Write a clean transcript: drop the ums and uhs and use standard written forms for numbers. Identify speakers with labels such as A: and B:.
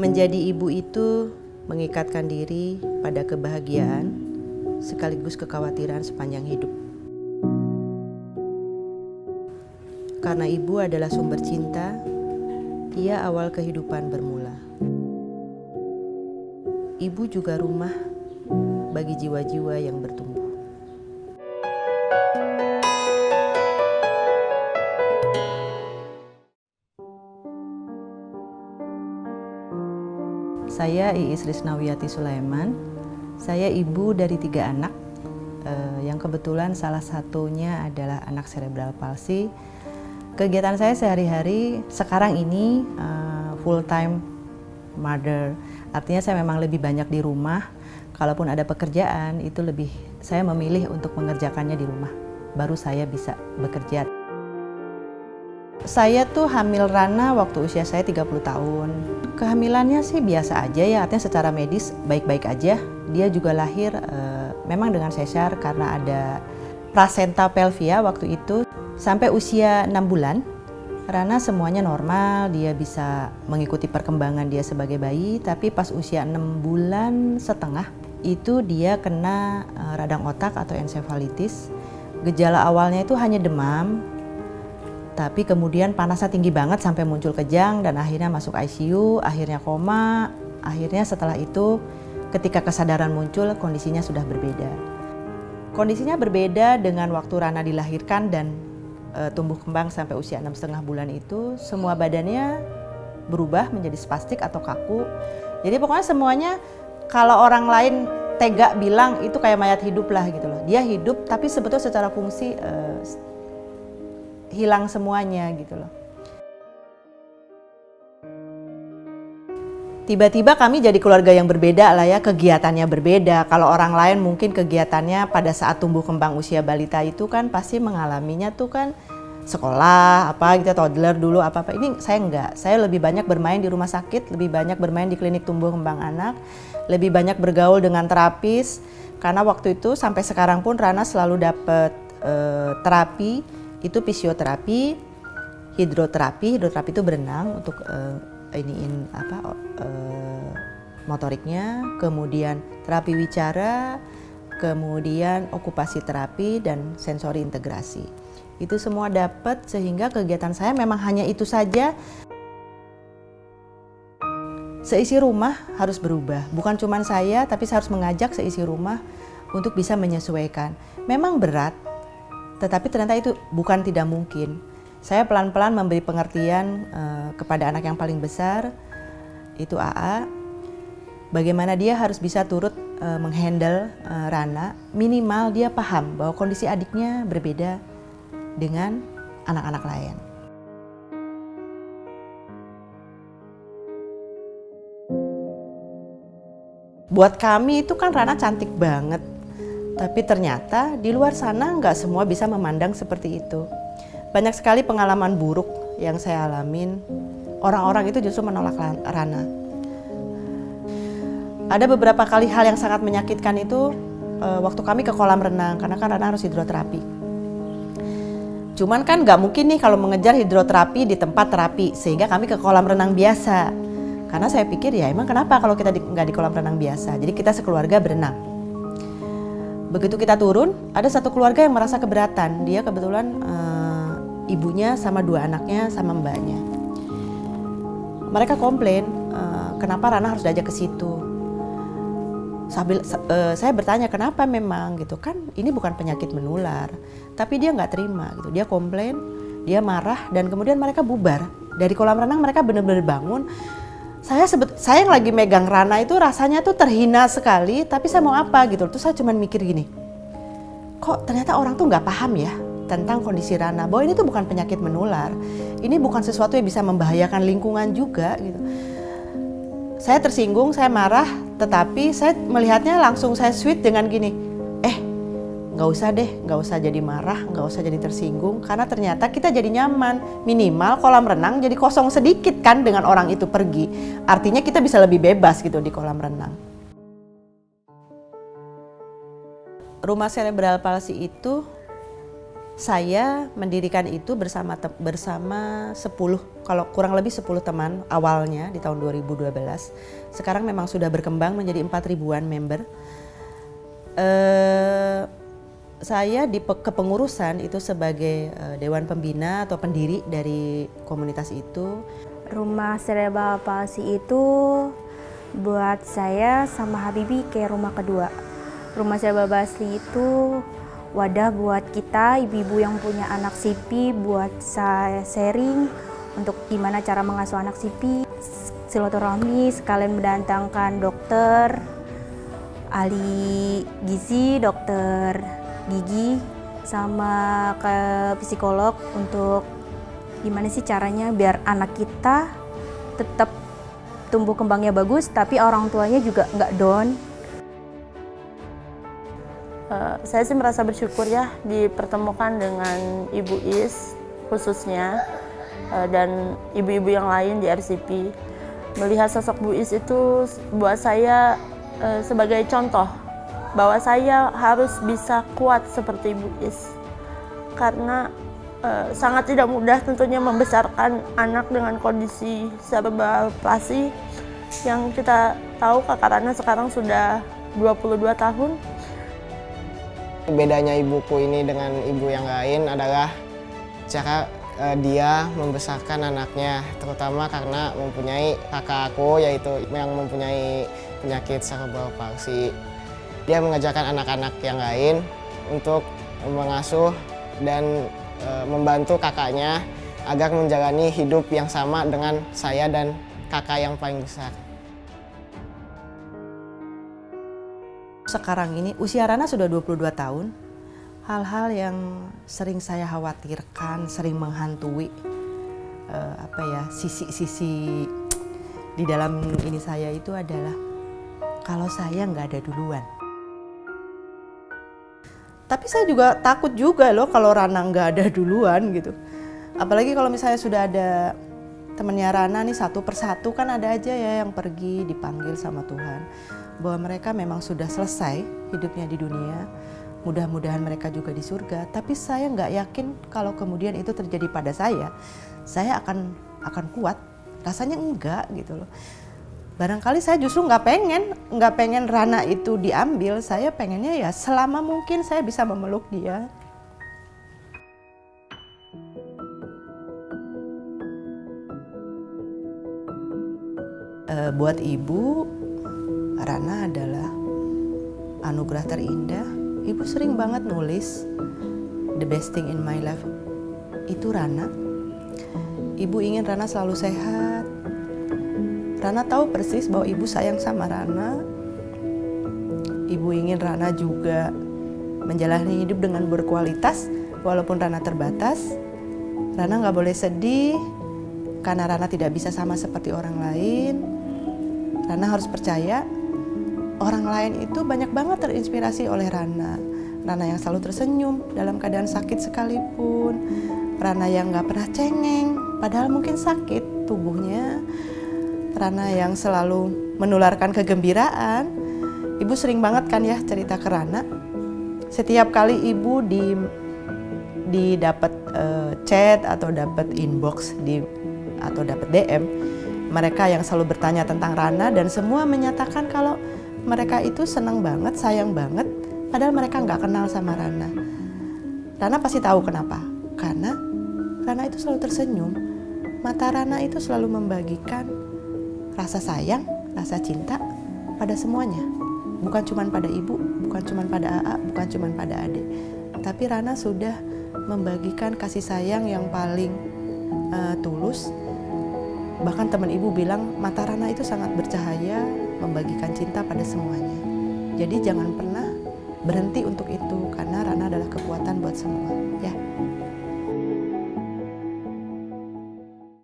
A: Menjadi ibu itu mengikatkan diri pada kebahagiaan sekaligus kekhawatiran sepanjang hidup. Karena ibu adalah sumber cinta, ia awal kehidupan bermula. Ibu juga rumah bagi jiwa-jiwa yang bertumbuh. Saya Iis Risnawiyati Sulaiman. Saya ibu dari 3 anak, yang kebetulan salah satunya adalah anak cerebral palsy. Kegiatan saya sehari-hari sekarang ini full time mother. Artinya saya memang lebih banyak di rumah. Kalaupun ada pekerjaan itu saya memilih untuk mengerjakannya di rumah. Baru saya bisa bekerja. Saya tuh hamil Rana waktu usia saya 30 tahun. Kehamilannya sih biasa aja ya, artinya secara medis baik-baik aja. Dia juga lahir memang dengan sesar karena ada placenta pelvia waktu itu. Sampai usia 6 bulan, Rana semuanya normal, dia bisa mengikuti perkembangan dia sebagai bayi. Tapi pas usia 6 bulan setengah, itu dia kena radang otak atau ensefalitis. Gejala awalnya itu hanya demam, tapi kemudian panasnya tinggi banget sampai muncul kejang dan akhirnya masuk ICU, akhirnya koma. Akhirnya setelah itu ketika kesadaran muncul kondisinya sudah berbeda. Kondisinya berbeda dengan waktu Rana dilahirkan dan tumbuh kembang sampai usia 6,5 bulan itu. Semua badannya berubah menjadi spastik atau kaku. Jadi pokoknya semuanya kalau orang lain tega bilang itu kayak mayat hidup lah gitu loh. Dia hidup tapi sebetulnya secara fungsi hilang semuanya gitu loh. Tiba-tiba kami jadi keluarga yang berbeda lah ya, kegiatannya berbeda. Kalau orang lain mungkin kegiatannya pada saat tumbuh kembang usia balita itu kan pasti mengalaminya tuh kan sekolah, apa gitu, toddler dulu apa-apa. Ini saya enggak, saya lebih banyak bermain di rumah sakit, lebih banyak bermain di klinik tumbuh kembang anak, lebih banyak bergaul dengan terapis. Karena waktu itu sampai sekarang pun Rana selalu dapat terapi, itu fisioterapi, hidroterapi itu berenang untuk motoriknya, kemudian terapi wicara, kemudian okupasi terapi dan sensori integrasi. Itu semua dapat sehingga kegiatan saya memang hanya itu saja. Seisi rumah harus berubah, bukan cuma saya, tapi saya harus mengajak seisi rumah untuk bisa menyesuaikan. Memang berat, tetapi ternyata itu bukan tidak mungkin. Saya pelan-pelan memberi pengertian kepada anak yang paling besar, itu AA, bagaimana dia harus bisa turut menghandle Rana, minimal dia paham bahwa kondisi adiknya berbeda dengan anak-anak lain. Buat kami itu kan Rana cantik banget, tapi ternyata di luar sana nggak semua bisa memandang seperti itu. Banyak sekali pengalaman buruk yang saya alamin. Orang-orang itu justru menolak Rana. Ada beberapa kali hal yang sangat menyakitkan itu waktu kami ke kolam renang, karena kan Rana harus hidroterapi. Cuman kan nggak mungkin nih kalau mengejar hidroterapi di tempat terapi, sehingga kami ke kolam renang biasa. Karena saya pikir ya emang kenapa kalau kita nggak di kolam renang biasa. Jadi kita sekeluarga berenang. Begitu kita turun, ada satu keluarga yang merasa keberatan. Dia kebetulan ibunya sama 2 anaknya sama mbaknya. Mereka komplain, kenapa Rana harus diajak ke situ. Sambil saya bertanya kenapa memang gitu kan ini bukan penyakit menular. Tapi dia nggak terima gitu. Dia komplain, dia marah dan kemudian mereka bubar. Dari kolam renang mereka benar-benar bangun. Saya yang lagi megang Rana itu rasanya tuh terhina sekali, tapi saya mau apa gitu. Terus saya cuman mikir gini, kok ternyata orang tuh nggak paham ya tentang kondisi Rana, bahwa ini tuh bukan penyakit menular, ini bukan sesuatu yang bisa membahayakan lingkungan juga gitu. Saya tersinggung, saya marah, tetapi saya melihatnya langsung saya sweet dengan gini, nggak usah deh, nggak usah jadi marah, nggak usah jadi tersinggung, karena ternyata kita jadi nyaman, minimal kolam renang jadi kosong sedikit kan dengan orang itu pergi, artinya kita bisa lebih bebas gitu di kolam renang. Rumah cerebral palsy itu Saya mendirikan itu bersama 10, kalau kurang lebih 10 teman awalnya di tahun 2012. Sekarang memang sudah berkembang menjadi 4.000-an member. Saya di kepengurusan itu sebagai dewan pembina atau pendiri dari komunitas itu.
B: Rumah Cerebral Palsy itu buat saya sama Habibie kayak rumah kedua. Rumah Cerebral Palsy itu wadah buat kita ibu-ibu yang punya anak CP buat saya sharing untuk gimana cara mengasuh anak CP, silaturahmi sekalian mendatangkan dokter, ahli gizi, dokter gigi, sama ke psikolog untuk gimana sih caranya biar anak kita tetap tumbuh kembangnya bagus tapi orang tuanya juga nggak down.
C: Saya sih merasa bersyukur ya dipertemukan dengan Ibu Is khususnya dan ibu-ibu yang lain di RCP. Melihat sosok Bu Is itu buat saya sebagai contoh bahwa saya harus bisa kuat seperti Bu Is. Karena sangat tidak mudah tentunya membesarkan anak dengan kondisi cerebral palsy yang kita tahu Kakak Rana sekarang sudah 22 tahun.
D: Bedanya ibuku ini dengan ibu yang lain adalah cara dia membesarkan anaknya, terutama karena mempunyai kakak aku yaitu yang mempunyai penyakit cerebral palsy. Dia mengajarkan anak-anak yang lain untuk mengasuh dan membantu kakaknya agar menjalani hidup yang sama dengan saya dan kakak yang paling besar.
A: Sekarang ini usia Rana sudah 22 tahun. Hal-hal yang sering saya khawatirkan, sering menghantui sisi-sisi di dalam ini saya itu adalah kalau saya nggak ada duluan. Tapi saya juga takut juga loh kalau Rana nggak ada duluan gitu. Apalagi kalau misalnya sudah ada temennya Rana nih satu persatu kan ada aja ya yang pergi dipanggil sama Tuhan. Bahwa mereka memang sudah selesai hidupnya di dunia, mudah-mudahan mereka juga di surga. Tapi saya nggak yakin kalau kemudian itu terjadi pada saya akan kuat. Rasanya enggak gitu loh. Barangkali saya justru nggak pengen Rana itu diambil. Saya pengennya ya selama mungkin saya bisa memeluk dia. Buat ibu, Rana adalah anugerah terindah. Ibu sering banget nulis the best thing in my life itu Rana. Ibu ingin Rana selalu sehat. Rana tahu persis bahwa ibu sayang sama Rana. Ibu ingin Rana juga menjalani hidup dengan berkualitas walaupun Rana terbatas. Rana nggak boleh sedih karena Rana tidak bisa sama seperti orang lain. Rana harus percaya orang lain itu banyak banget terinspirasi oleh Rana. Rana yang selalu tersenyum dalam keadaan sakit sekalipun. Rana yang gak pernah cengeng, padahal mungkin sakit tubuhnya. Rana yang selalu menularkan kegembiraan. Ibu sering banget kan ya cerita ke Rana. Setiap kali ibu di dapat chat atau dapat inbox atau dapat DM, mereka yang selalu bertanya tentang Rana dan semua menyatakan kalau mereka itu senang banget, sayang banget, padahal mereka nggak kenal sama Rana. Rana pasti tahu kenapa, karena Rana itu selalu tersenyum. Mata Rana itu selalu membagikan rasa sayang, rasa cinta pada semuanya. Bukan cuma pada ibu, bukan cuma pada AA, bukan cuma pada adik. Tapi Rana sudah membagikan kasih sayang yang paling tulus. Bahkan teman ibu bilang mata Rana itu sangat bercahaya, membagikan cinta pada semuanya. Jadi jangan pernah berhenti untuk itu karena Rana adalah kekuatan buat semua, ya.